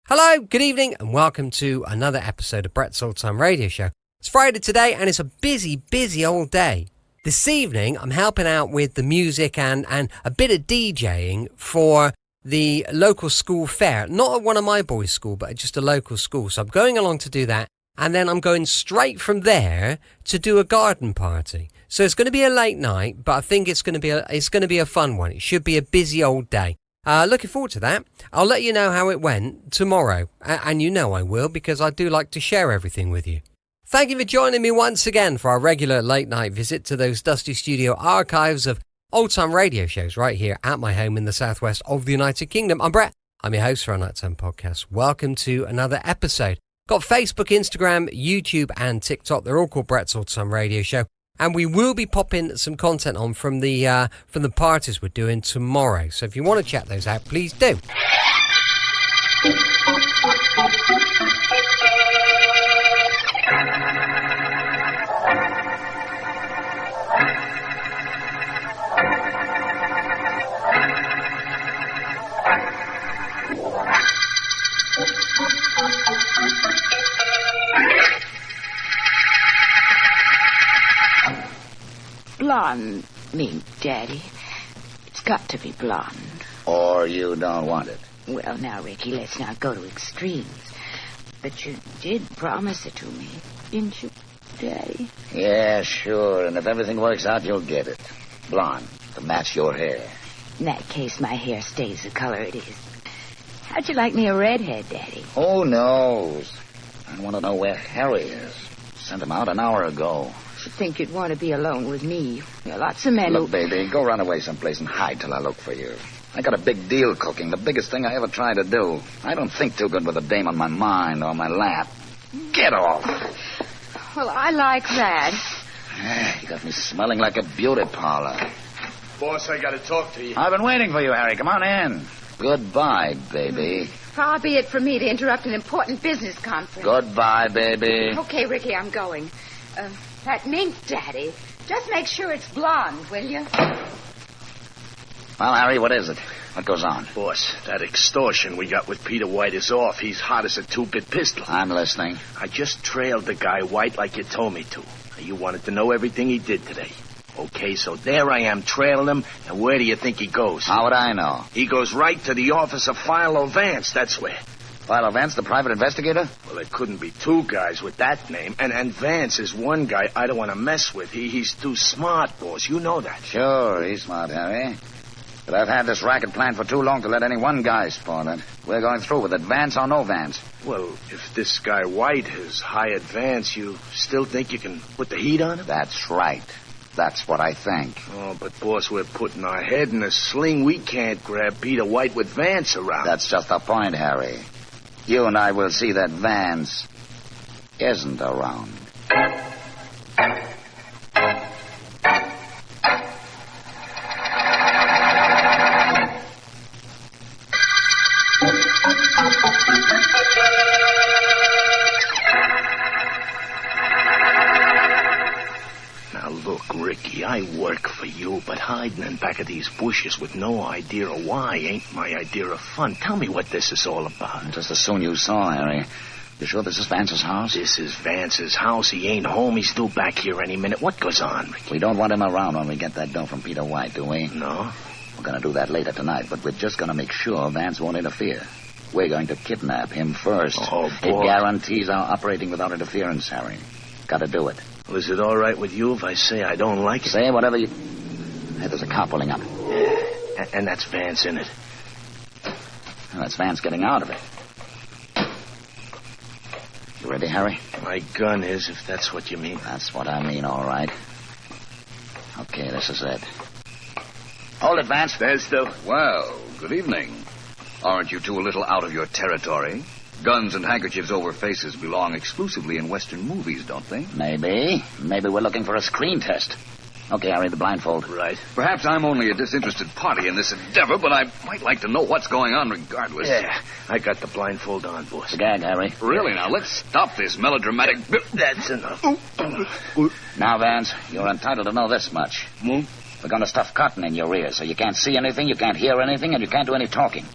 Hello, good evening, and welcome to another episode of Brett's Old Time Radio Show. It's Friday today, and it's a busy old day. This evening, I'm helping out with the music and a bit of DJing for the local school fair. Not at one of my boys' school, but at just a local school. So I'm going along to do that, and then I'm going straight from there to do a garden party. So it's going to be a late night, but I think it's going to be a fun one. It should be a busy old day. Looking forward to that. I'll let you know how it went tomorrow. And you know I will, because I do like to share everything with you. Thank you for joining me once again for our regular late night visit to those dusty studio archives of old time radio shows right here at my home in the southwest of the United Kingdom. I'm Brett. I'm your host for our Nighttime Podcast. Welcome to another episode. Got Facebook, Instagram, YouTube and TikTok. They're all called Brett's Old Time Radio Show. And we will be popping some content on from the parties we're doing tomorrow. So if you want to check those out, please do. Blonde mink, Daddy. It's got to be blonde. Or you don't want it? Well, now, Ricky, let's not go to extremes. But you did promise it to me, didn't you, Daddy? Yeah, sure. And if everything works out, you'll get it. Blonde, to match your hair. In that case, my hair stays the color it is. How'd you like me a redhead, Daddy? Who knows? I want to know where Harry is. Sent him out an hour ago. I should think you'd want to be alone with me. There are lots of men Look, baby, go run away someplace and hide till I look for you. I got a big deal cooking, the biggest thing I ever tried to do. I don't think too good with a dame on my mind or my lap. Get off. Well, I like that. You got me smelling like a beauty parlor. Boss, I got to talk to you. I've been waiting for you, Harry. Come on in. Goodbye, baby. Far be it from me to interrupt an important business conference. Goodbye, baby. Okay, Ricky, I'm going. That mink, Daddy. Just make sure it's blonde, will you? Well, Harry, what is it? What goes on? Boss, that extortion we got with Peter White is off. He's hot as a two-bit pistol. I'm listening. I just trailed the guy White like you told me to. You wanted to know everything he did today. Okay, so there I am trailing him, and where do you think he goes? How would I know? He goes right to the office of Philo Vance, that's where. Philo Vance, the private investigator? Well, there couldn't be two guys with that name. And Vance is one guy I don't want to mess with. He's too smart, boss. You know that. Sure, he's smart, Harry. But I've had this racket planned for too long to let any one guy spawn it. We're going through with it, Vance or no Vance. Well, if this guy White has hired Vance, you still think you can put the heat on him? That's right. That's what I think. Oh, but, boss, we're putting our head in a sling. We can't grab Peter White with Vance around. That's just the point, Harry. You and I will see that Vance isn't around. Now, look, Ricky, I work for you, but hiding in back of these bushes with no idea of why ain't my idea of fun. Tell me what this is all about. Just as soon you saw, Harry. You sure this is Vance's house? This is Vance's house. He ain't home. He's due back here any minute. What goes on, Ricky? We don't want him around when we get that dough from Peter White, do we? No. We're going to do that later tonight, but we're just going to make sure Vance won't interfere. We're going to kidnap him first. Oh, boy. It guarantees our operating without interference, Harry. Got to do it. Well, is it all right with you if I say I don't like it? Say whatever you... Hey, there's a car pulling up. Yeah, and that's Vance in it. Well, that's Vance getting out of it. You ready, Harry? My gun is, if that's what you mean. That's what I mean, all right. Okay, this is it. Hold it, Vance. There's the... Well, good evening. Aren't you two a little out of your territory? Guns and handkerchiefs over faces belong exclusively in Western movies, don't they? Maybe. Maybe we're looking for a screen test. Okay, Harry, the blindfold. Right. Perhaps I'm only a disinterested party in this endeavor, but I might like to know what's going on regardless. Yeah, I got the blindfold on, boss. The gag, Harry. Really, now, let's stop this melodramatic... That's enough. Now, Vance, you're entitled to know this much. We're going to stuff cotton in your ears, so you can't see anything, you can't hear anything, and you can't do any talking.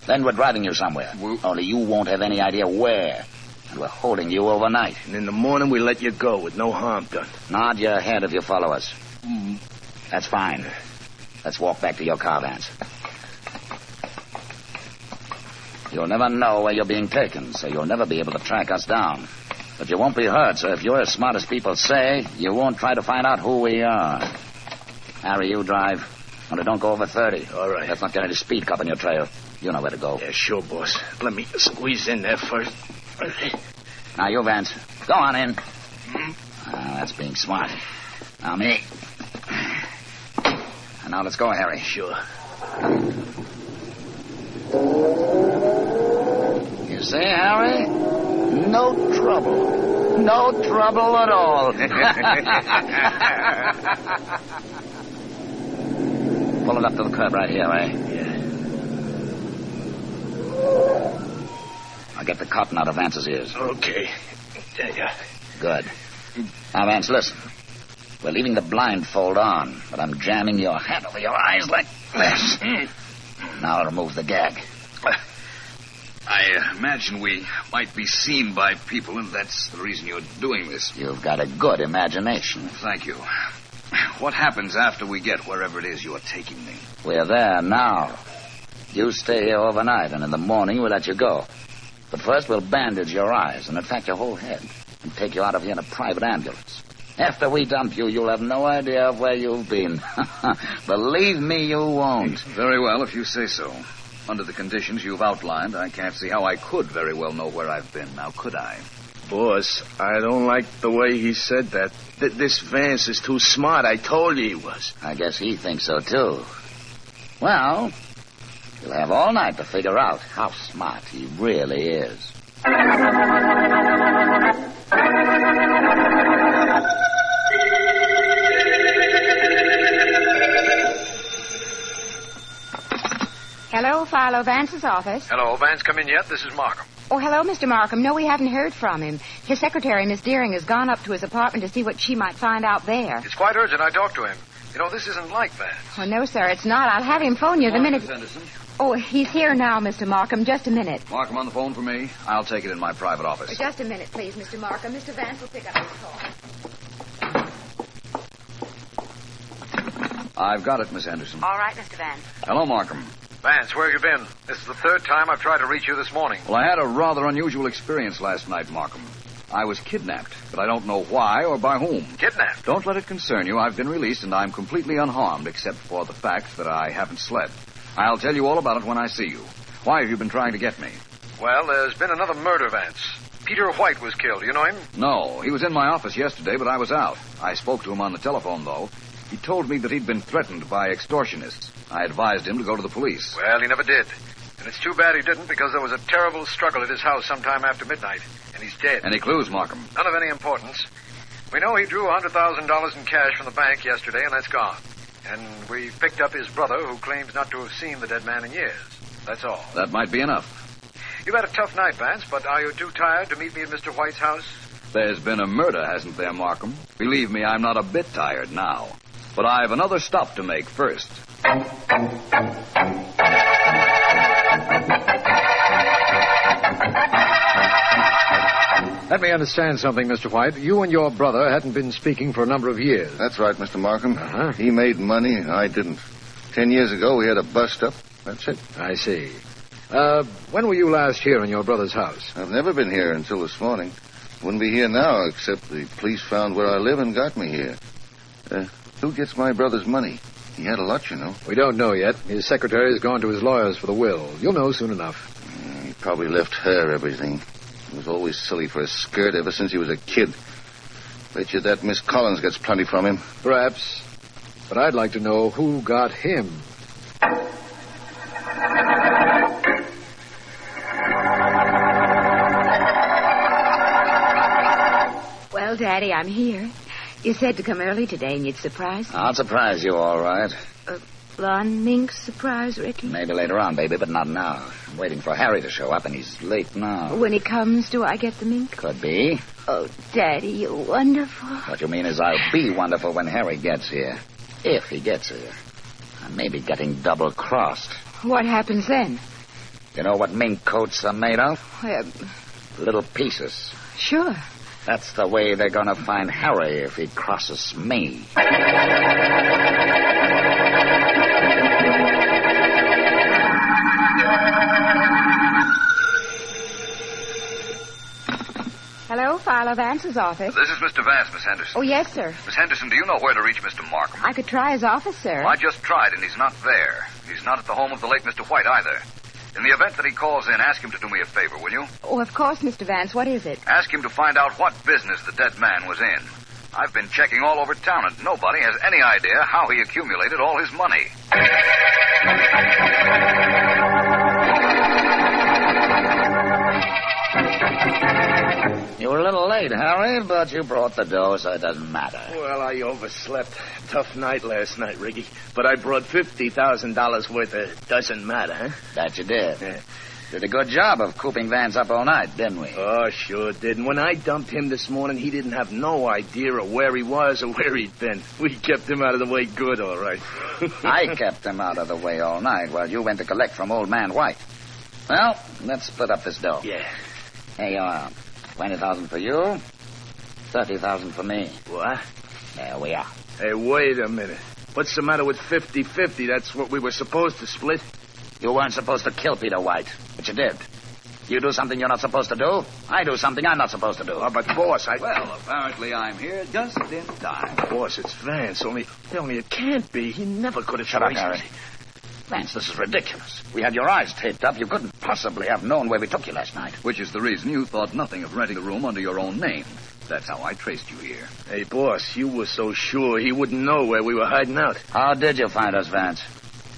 Then we're driving you somewhere. Only you won't have any idea where. And we're holding you overnight. And in the morning, we let you go with no harm done. Nod your head if you follow us. That's fine. Let's walk back to your car, Vance. You'll never know where you're being taken, so you'll never be able to track us down. But you won't be hurt, so if you're as smart as people say, you won't try to find out who we are. Harry, you drive. Only don't go over 30. All right. Let's not get any speed cop on your trail. You know where to go. Yeah, sure, boss. Let me squeeze in there first. Now, you, Vance. Go on in. That's being smart. Now, me. And now let's go, Harry. Sure. You see, Harry? No trouble. No trouble at all. Pull it up to the curb right here, eh? Yeah. I'll get the cotton out of Vance's ears. Okay. Yeah. Good. Now, Vance, listen. We're leaving the blindfold on, but I'm jamming your hat over your eyes like this. Now I'll remove the gag. I imagine we might be seen by people, and that's the reason you're doing this. You've got a good imagination. Thank you. What happens after we get wherever it is you're taking me? We're there now. You stay here overnight, and in the morning we'll let you go. But first we'll bandage your eyes, and in fact your whole head, and take you out of here in a private ambulance. After we dump you, you'll have no idea of where you've been. Believe me, you won't. Very well, if you say so. Under the conditions you've outlined, I can't see how I could very well know where I've been. Now, could I? Boss, I don't like the way he said that. This Vance is too smart. I told you he was. I guess he thinks so, too. Well, you'll have all night to figure out how smart he really is. Hello, Philo Vance's office. Hello, Vance, come in yet? This is Markham. Oh, hello, Mr. Markham. No, we haven't heard from him. His secretary, Miss Deering, has gone up to his apartment to see what she might find out there. It's quite urgent I talk to him. You know, this isn't like Vance. Oh, no, sir, it's not. I'll have him phone you the minute... Miss Henderson. Oh, he's here now, Mr. Markham. Just a minute. Markham on the phone for me. I'll take it in my private office. Just a minute, please, Mr. Markham. Mr. Vance will pick up his call. I've got it, Miss Henderson. All right, Mr. Vance. Hello, Markham. Vance, where have you been? This is the third time I've tried to reach you this morning. Well, I had a rather unusual experience last night, Markham. I was kidnapped, but I don't know why or by whom. Kidnapped? Don't let it concern you. I've been released, and I'm completely unharmed, except for the fact that I haven't slept. I'll tell you all about it when I see you. Why have you been trying to get me? Well, there's been another murder, Vance. Peter White was killed. You know him? No, he was in my office yesterday, but I was out. I spoke to him on the telephone, though. He told me that he'd been threatened by extortionists. I advised him to go to the police. Well, he never did. And it's too bad he didn't, because there was a terrible struggle at his house sometime after midnight, and he's dead. Any clues, Markham? None of any importance. We know he drew $100,000 in cash from the bank yesterday, and that's gone. And we picked up his brother, who claims not to have seen the dead man in years. That's all. That might be enough. You've had a tough night, Vance, but are you too tired to meet me at Mr. White's house? There's been a murder, hasn't there, Markham? Believe me, I'm not a bit tired now. But I've another stop to make first. Let me understand something, Mr. White. You and your brother hadn't been speaking for a number of years. That's right, Mr. Markham. Uh-huh. He made money, I didn't. 10 years ago, we had a bust-up. That's it. I see. When were you last here in your brother's house? I've never been here until this morning. Wouldn't be here now, except the police found where I live and got me here. Who gets my brother's money? He had a lot, you know. We don't know yet. His secretary has gone to his lawyers for the will. You'll know soon enough. He probably left her everything. He was always silly for a skirt ever since he was a kid. Bet you that Miss Collins gets plenty from him. Perhaps. But I'd like to know who got him. Well, Daddy, I'm here. You said to come early today and you'd surprise me. I'll surprise you, all right. Blonde mink surprise, Ricky? Maybe later on, baby, but not now. I'm waiting for Harry to show up, and he's late now. When he comes, do I get the mink? Could be. Oh, Daddy, you're wonderful. What you mean is I'll be wonderful when Harry gets here. If he gets here. I may be getting double-crossed. What happens then? You know what mink coats are made of? Little pieces. Sure. That's the way they're going to find Harry if he crosses me. Hello, Philo Vance's office. This is Mr. Vance, Miss Henderson. Oh, yes, sir. Miss Henderson, do you know where to reach Mr. Markham? I could try his office, sir. Well, I just tried, and he's not there. He's not at the home of the late Mr. White, either. In the event that he calls in, ask him to do me a favor, will you? Oh, of course, Mr. Vance. What is it? Ask him to find out what business the dead man was in. I've been checking all over town, and nobody has any idea how he accumulated all his money. You were a little late, Harry, but you brought the dough, so it doesn't matter. Well, I overslept. Tough night last night, Ricky. But I brought $50,000 worth of doesn't matter, huh? That you did. Yeah. Did a good job of cooping Vance up all night, didn't we? Oh, sure did. And when I dumped him this morning, he didn't have no idea of where he was or where he'd been. We kept him out of the way good, all right. I kept him out of the way all night while you went to collect from old man White. Well, let's split up this dough. Yeah. Here you are. 20,000 for you, 30,000 for me. What? There we are. Hey, wait a minute. What's the matter with 50-50? That's what we were supposed to split. You weren't supposed to kill Peter White, but you did. You do something you're not supposed to do. I do something I'm not supposed to do. Oh, but, boss, Well, apparently I'm here just in time. Boss, it's Vance. Only it can't be. He never could have... Shut up, Harry. Vance, this is ridiculous. We had your eyes taped up. You couldn't possibly have known where we took you last night. Which is the reason you thought nothing of renting a room under your own name. That's how I traced you here. Hey, boss, you were so sure he wouldn't know where we were hiding out. How did you find us, Vance?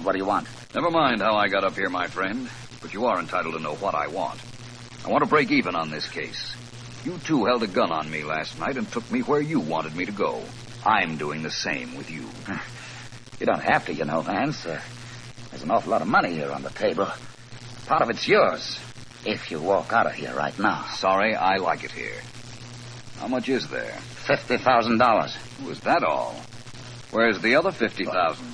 What do you want? Never mind how I got up here, my friend. But you are entitled to know what I want. I want to break even on this case. You two held a gun on me last night and took me where you wanted me to go. I'm doing the same with you. You don't have to, you know, Vance. There's an awful lot of money here on the table. Part of it's yours, if you walk out of here right now. Sorry, I like it here. How much is there? $50,000. Was that all? Where's the other 50,000?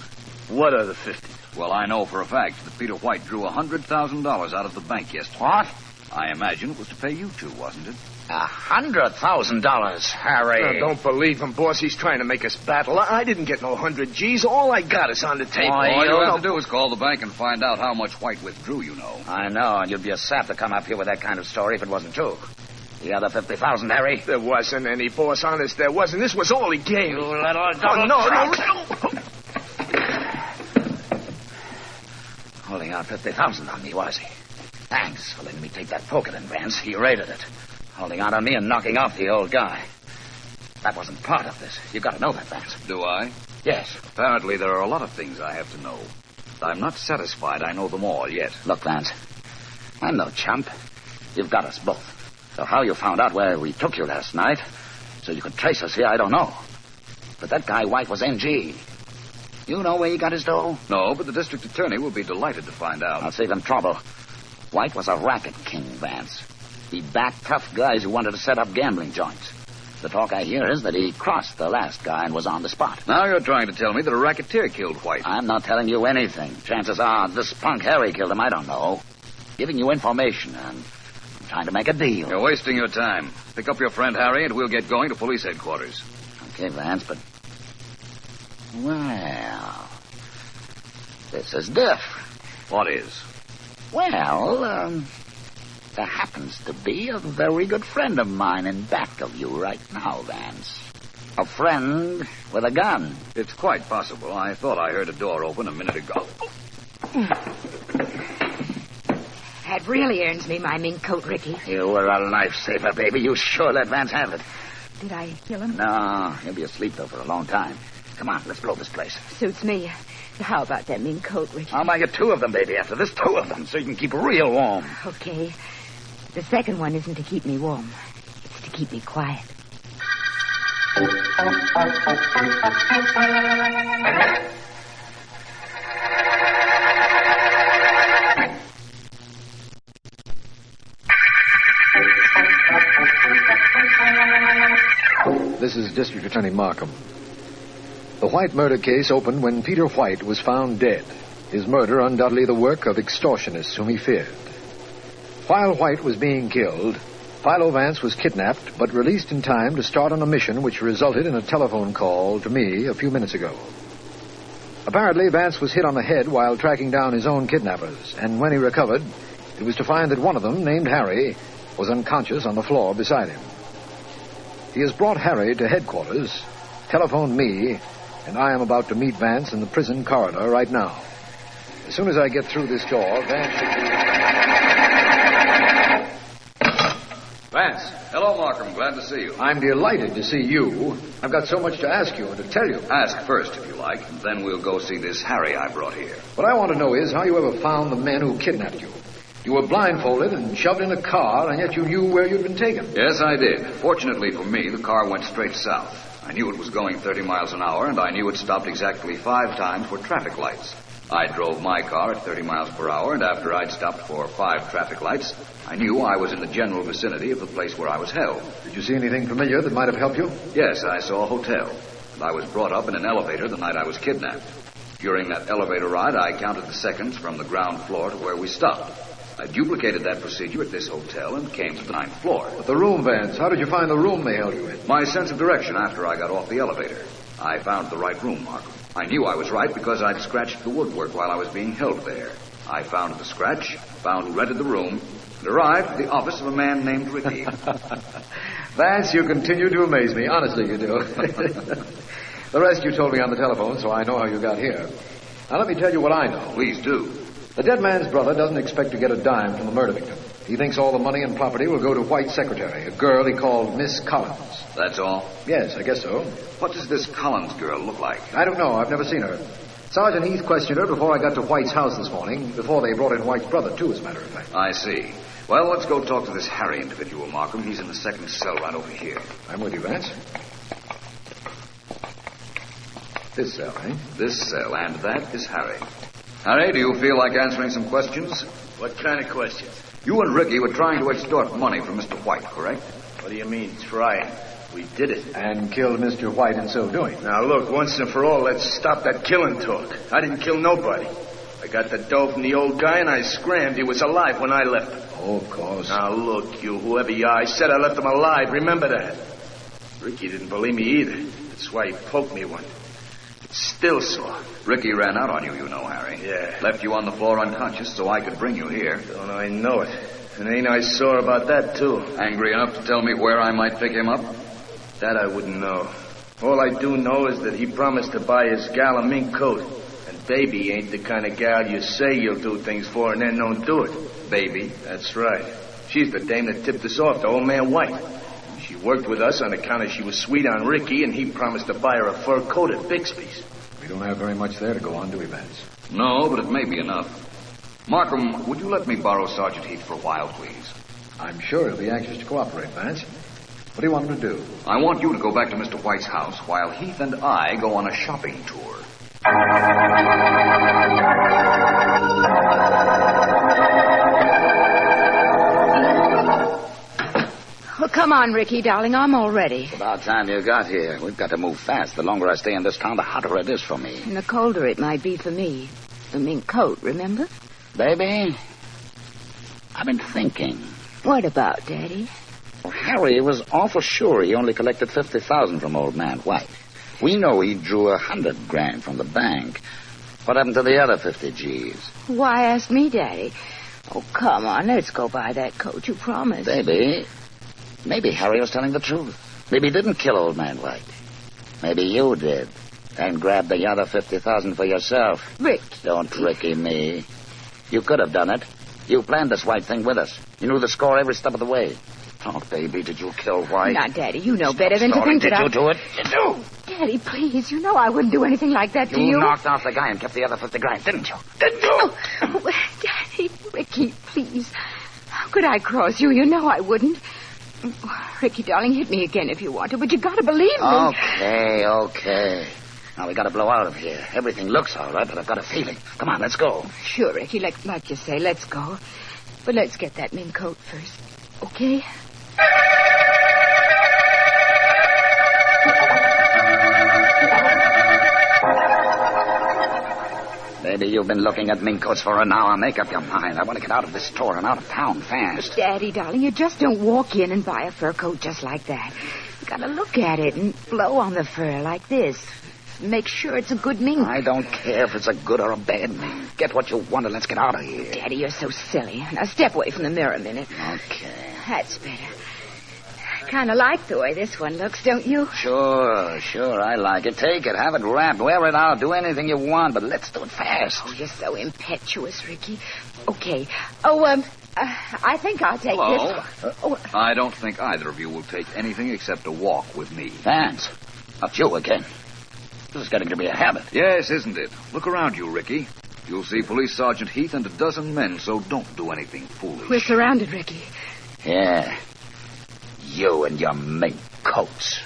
What other 50? Well, I know for a fact that Peter White drew $100,000 out of the bank yesterday. What? I imagine it was to pay you two, wasn't it? $100,000, Harry. Don't believe him, boss. He's trying to make us battle. I didn't get no 100 G's. All I got is on the table. All you have to do is call the bank and find out how much White withdrew, you know. I know, and you'd be a sap to come up here with that kind of story if it wasn't true. The other 50,000, Harry? There wasn't any, boss. Honest, there wasn't. This was all he gave me. You little Oh, no. Holding out 50,000 on me, was he? Thanks for letting me take that poker then, Vance. He raided it. Holding out on me and knocking off the old guy. That wasn't part of this. You got to know that, Vance. Do I? Yes. Apparently there are a lot of things I have to know. But I'm not satisfied I know them all yet. Look, Vance, I'm no chump. You've got us both. So how you found out where we took you last night, so you could trace us here, I don't know. But that guy White was NG. You know where he got his dough? No, but the district attorney will be delighted to find out. I'll save him trouble. White was a racket king, Vance. He backed tough guys who wanted to set up gambling joints. The talk I hear is that he crossed the last guy and was on the spot. Now you're trying to tell me that a racketeer killed White. I'm not telling you anything. Chances are this punk Harry killed him, I don't know. Giving you information and I'm trying to make a deal. You're wasting your time. Pick up your friend Harry and we'll get going to police headquarters. Okay, Vance, but... Well... This is different. What is? Well, there happens to be a very good friend of mine in back of you right now, Vance. A friend with a gun. It's quite possible. I thought I heard a door open a minute ago. That really earns me my mink coat, Ricky. You were a lifesaver, baby. You sure let Vance have it. Did I kill him? No, he'll be asleep, though, for a long time. Come on, let's blow this place. Suits me. How about that mink coat, Ricky? I'll buy you 2 of them, baby, after this. 2 of them, so you can keep real warm. Okay. The second one isn't to keep me warm. It's to keep me quiet. This is District Attorney Markham. The White murder case opened when Peter White was found dead. His murder undoubtedly the work of extortionists whom he feared. While White was being killed, Philo Vance was kidnapped but released in time to start on a mission which resulted in a telephone call to me a few minutes ago. Apparently, Vance was hit on the head while tracking down his own kidnappers, and when he recovered, it was to find that one of them, named Harry, was unconscious on the floor beside him. He has brought Harry to headquarters, telephoned me, and I am about to meet Vance in the prison corridor right now. As soon as I get through this door, Vance should be... Vance. Hello, Markham. Glad to see you. I'm delighted to see you. I've got so much to ask you and to tell you. Ask first, if you like, and then we'll go see this Harry I brought here. What I want to know is how you ever found the men who kidnapped you. You were blindfolded and shoved in a car, and yet you knew where you'd been taken. Yes, I did. Fortunately for me, the car went straight south. I knew it was going 30 miles an hour, and I knew it stopped exactly 5 times for traffic lights. I drove my car at 30 miles per hour, and after I'd stopped for 5 traffic lights, I knew I was in the general vicinity of the place where I was held. Did you see anything familiar that might have helped you? Yes, I saw a hotel, and I was brought up in an elevator the night I was kidnapped. During that elevator ride, I counted the seconds from the ground floor to where we stopped. I duplicated that procedure at this hotel and came to the 9th floor. But the room, Vance, how did you find the room they held you in? My sense of direction after I got off the elevator. I found the right room, Markham. I knew I was right because I'd scratched the woodwork while I was being held there. I found the scratch, found who rented the room, and arrived at the office of a man named Ricky. Vance, you continue to amaze me. Honestly, you do. The rest you told me on the telephone, so I know how you got here. Now, let me tell you what I know. Please do. The dead man's brother doesn't expect to get a dime from the murder victim. He thinks all the money and property will go to White's secretary, a girl he called Miss Collins. That's all? Yes, I guess so. What does this Collins girl look like? I don't know. I've never seen her. Sergeant Heath questioned her before I got to White's house this morning, before they brought in White's brother, too, as a matter of fact. I see. Well, let's go talk to this Harry individual, Markham. He's in the 2nd cell right over here. I'm with you, Vance. This cell, eh? This cell, and that is Harry. Harry, do you feel like answering some questions? What kind of questions? You and Ricky were trying to extort money from Mr. White, correct? What do you mean, trying? We did it. And killed Mr. White in so doing. Now, look, once and for all, let's stop that killing talk. I didn't kill nobody. I got the dough from the old guy, and I scrammed. He was alive when I left him. Oh, of course. Now, look, you, whoever you are, I said I left him alive. Remember that. Ricky didn't believe me either. That's why he poked me one. It's still sore. Ricky ran out on you, you know, Harry. Yeah. Left you on the floor unconscious so I could bring you here. Don't I know it. And ain't I sore about that, too? Angry enough to tell me where I might pick him up? That I wouldn't know. All I do know is that he promised to buy his gal a mink coat. And Baby ain't the kind of gal you say you'll do things for and then don't do it. Baby? That's right. She's the dame that tipped us off to old man White. She worked with us on account of she was sweet on Ricky, and he promised to buy her a fur coat at Bixby's. We don't have very much there to go on, do we, Vance? No, but it may be enough. Markham, would you let me borrow Sergeant Heath for a while, please? I'm sure he'll be anxious to cooperate, Vance. What do you want him to do? I want you to go back to Mr. White's house while Heath and I go on a shopping tour. Well, come on, Ricky, darling. I'm all ready. It's about time you got here. We've got to move fast. The longer I stay in this town, the hotter it is for me. And the colder it might be for me. The mink coat, remember? Baby, I've been thinking. What about, Daddy? Well, Harry was awful sure he only collected $50,000 from old man White. We know he drew $100,000 from the bank. What happened to the other 50 G's? Why ask me, Daddy? Oh, come on, let's go buy that coat you promised. Baby, maybe Harry was telling the truth. Maybe he didn't kill old man White. Maybe you did. And grabbed the other $50,000 for yourself. Rick. Don't Ricky me. You could have done it. You planned this White thing with us. You knew the score every step of the way. Oh, baby, did you kill White? Now, Daddy, you know better than to think that Did you do it? You do. Daddy, please, you know I wouldn't do anything like that to you. You knocked off the guy and kept the other $50,000, didn't you? Didn't you? Oh, Daddy, Ricky, please. How could I cross you? You know I wouldn't. Ricky, darling, hit me again if you want to, but you gotta believe me. Okay. Now we gotta blow out of here. Everything looks all right, but I've got a feeling. Come on, let's go. Sure, Ricky, like you say, let's go. But let's get that mink coat first, okay? Lady, you've been looking at mink coats for an hour. Make up your mind. I want to get out of this store and out of town fast. Daddy, darling, you just don't walk in and buy a fur coat just like that. You gotta look at it and blow on the fur like this. Make sure it's a good mink. I don't care if it's a good or a bad mink. Get what you want and let's get out of here. Daddy, you're so silly. Now step away from the mirror a minute. Okay. That's better. Kind of like the way this one looks, don't you? Sure, I like it. Take it, have it wrapped, wear it out, do anything you want, but let's do it fast. Oh, you're so impetuous, Ricky. Okay. Oh, I think I'll take this one. I don't think either of you will take anything except a walk with me. Vance, not you again. This is getting to be a habit. Yes, isn't it? Look around you, Ricky. You'll see Police Sergeant Heath and a dozen men, so don't do anything foolish. We're surrounded, Ricky. Yeah. You and your mink coats.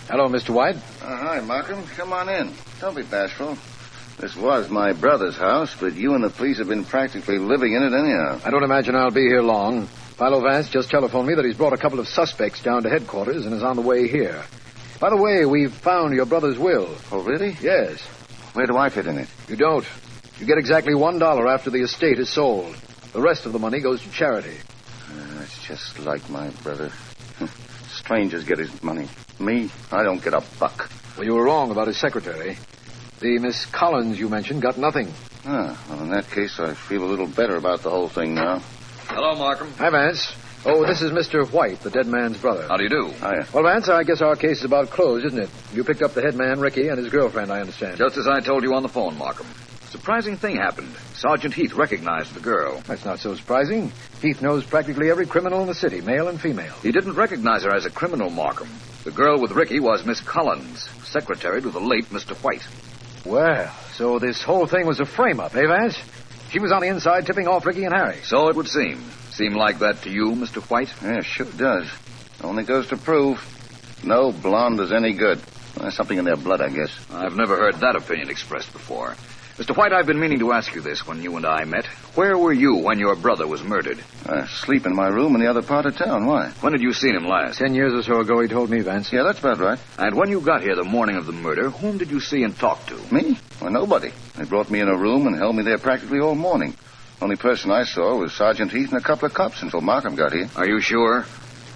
Hello, Mr. White. Hi, Markham. Come on in. Don't be bashful. This was my brother's house, but you and the police have been practically living in it anyhow. I don't imagine I'll be here long. Philo Vance just telephoned me that he's brought a couple of suspects down to headquarters and is on the way here. By the way, we've found your brother's will. Oh, really? Yes. Where do I fit in it? You don't. You get exactly $1 after the estate is sold. The rest of the money goes to charity. That's just like my brother. Strangers get his money. Me, I don't get a buck. Well, you were wrong about his secretary. The Miss Collins you mentioned got nothing. Well, in that case, I feel a little better about the whole thing now. Hello, Markham. Hi, Vance. Oh, this is Mr. White, the dead man's brother. How do you do? Hiya. Well, Vance, I guess our case is about closed, isn't it? You picked up the head man, Ricky, and his girlfriend, I understand. Just as I told you on the phone, Markham. Surprising thing happened. Sergeant Heath recognized the girl. That's not so surprising. Heath knows practically every criminal in the city, male and female. He didn't recognize her as a criminal, Markham. The girl with Ricky was Miss Collins, secretary to the late Mr. White. Well, so this whole thing was a frame-up, eh, Vance? She was on the inside tipping off Ricky and Harry. So it would seem. Seem like that to you, Mr. White? Yeah, sure does. Only goes to prove no blonde is any good. There's something in their blood, I guess. I've never heard that opinion expressed before. Mr. White, I've been meaning to ask you this when you and I met. Where were you when your brother was murdered? Sleep in my room in the other part of town. Why? When had you seen him last? 10 years or so ago, he told me, Vance. Yeah, that's about right. And when you got here the morning of the murder, whom did you see and talk to? Me? Well, nobody. They brought me in a room and held me there practically all morning. Only person I saw was Sergeant Heath and a couple of cops until Markham got here. Are you sure?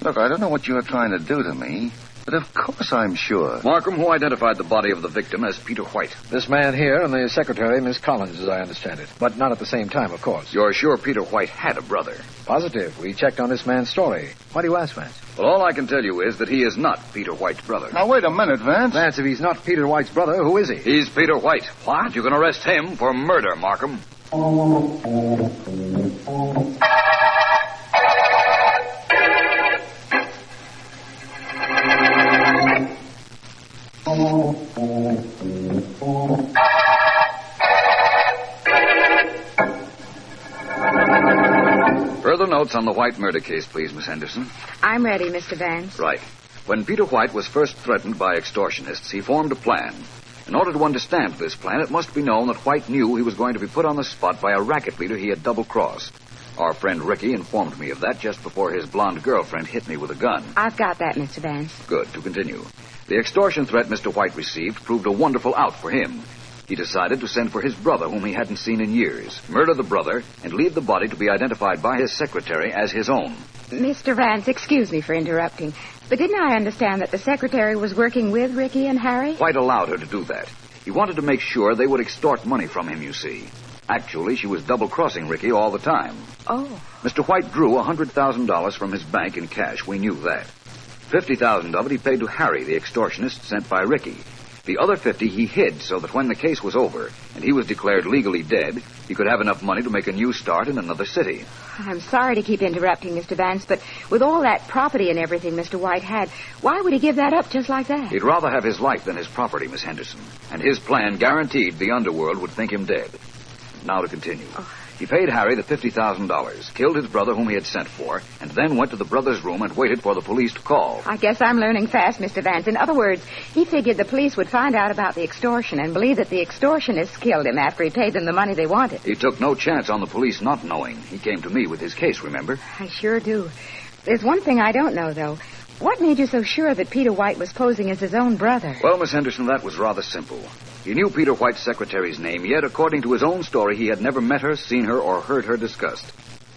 Look, I don't know what you're trying to do to me, but of course I'm sure. Markham, who identified the body of the victim as Peter White? This man here and the secretary, Miss Collins, as I understand it. But not at the same time, of course. You're sure Peter White had a brother? Positive. We checked on this man's story. Why do you ask, Vance? Well, all I can tell you is that he is not Peter White's brother. Now, wait a minute, Vance. Vance, if he's not Peter White's brother, who is he? He's Peter White. What? You can arrest him for murder, Markham. Further notes on the White murder case, please, Miss Henderson. I'm ready, Mr. Vance. Right. When Peter White was first threatened by extortionists, he formed a plan. In order to understand this plan, it must be known that White knew he was going to be put on the spot by a racket leader he had double-crossed. Our friend Ricky informed me of that just before his blonde girlfriend hit me with a gun. I've got that, Mr. Vance. Good. To continue. The extortion threat Mr. White received proved a wonderful out for him. He decided to send for his brother, whom he hadn't seen in years, murder the brother, and leave the body to be identified by his secretary as his own. Mr. Vance, excuse me for interrupting, but didn't I understand that the secretary was working with Ricky and Harry? White allowed her to do that. He wanted to make sure they would extort money from him, you see. Actually, she was double-crossing Ricky all the time. Oh. Mr. White drew $100,000 from his bank in cash. We knew that. $50,000 of it he paid to Harry, the extortionist sent by Ricky. The other $50,000 he hid so that when the case was over and he was declared legally dead, he could have enough money to make a new start in another city. I'm sorry to keep interrupting, Mr. Vance, but with all that property and everything Mr. White had, why would he give that up just like that? He'd rather have his life than his property, Miss Henderson. And his plan guaranteed the underworld would think him dead. Now to continue. He paid Harry the $50,000, killed his brother whom he had sent for, and then went to the brother's room and waited for the police to call. I guess I'm learning fast, Mr. Vance. In other words, he figured the police would find out about the extortion and believe that the extortionists killed him after he paid them the money they wanted. He took no chance on the police not knowing. He came to me with his case, remember? I sure do. There's one thing I don't know, though. What made you so sure that Peter White was posing as his own brother? Well, Miss Henderson, that was rather simple. He knew Peter White's secretary's name, yet, according to his own story, he had never met her, seen her, or heard her discussed.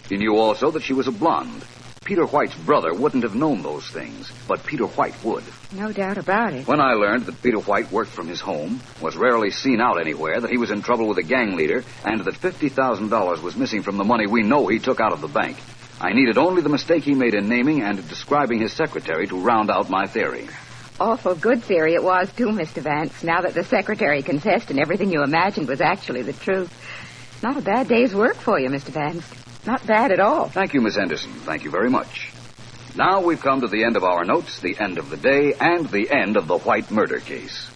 He knew also that she was a blonde. Peter White's brother wouldn't have known those things, but Peter White would. No doubt about it. When I learned that Peter White worked from his home, was rarely seen out anywhere, that he was in trouble with a gang leader, and that $50,000 was missing from the money we know he took out of the bank, I needed only the mistake he made in naming and describing his secretary to round out my theory. Awful good theory it was, too, Mr. Vance, now that the secretary confessed and everything you imagined was actually the truth. Not a bad day's work for you, Mr. Vance. Not bad at all. Thank you, Miss Henderson. Thank you very much. Now we've come to the end of our notes, the end of the day, and the end of the White murder case.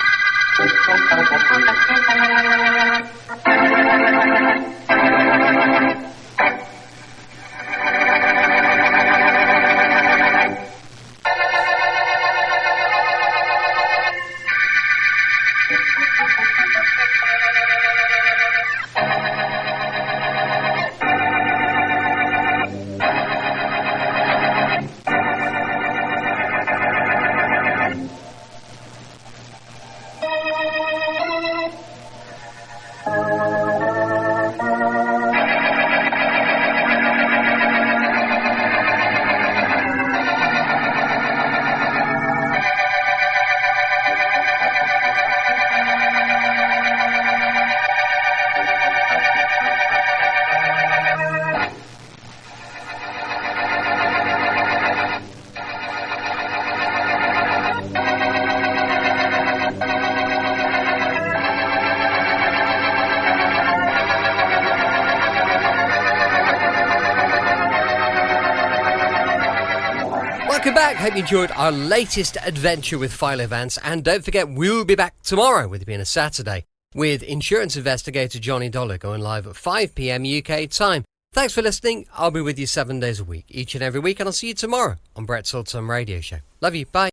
Welcome back. Hope you enjoyed our latest adventure with Philo Vance. And don't forget, we'll be back tomorrow, with it being a Saturday, with insurance investigator Johnny Dollar going live at 5 p.m. UK time. Thanks for listening. I'll be with you 7 days a week, each and every week, and I'll see you tomorrow on Brett's Old Time Radio Show. Love you. Bye.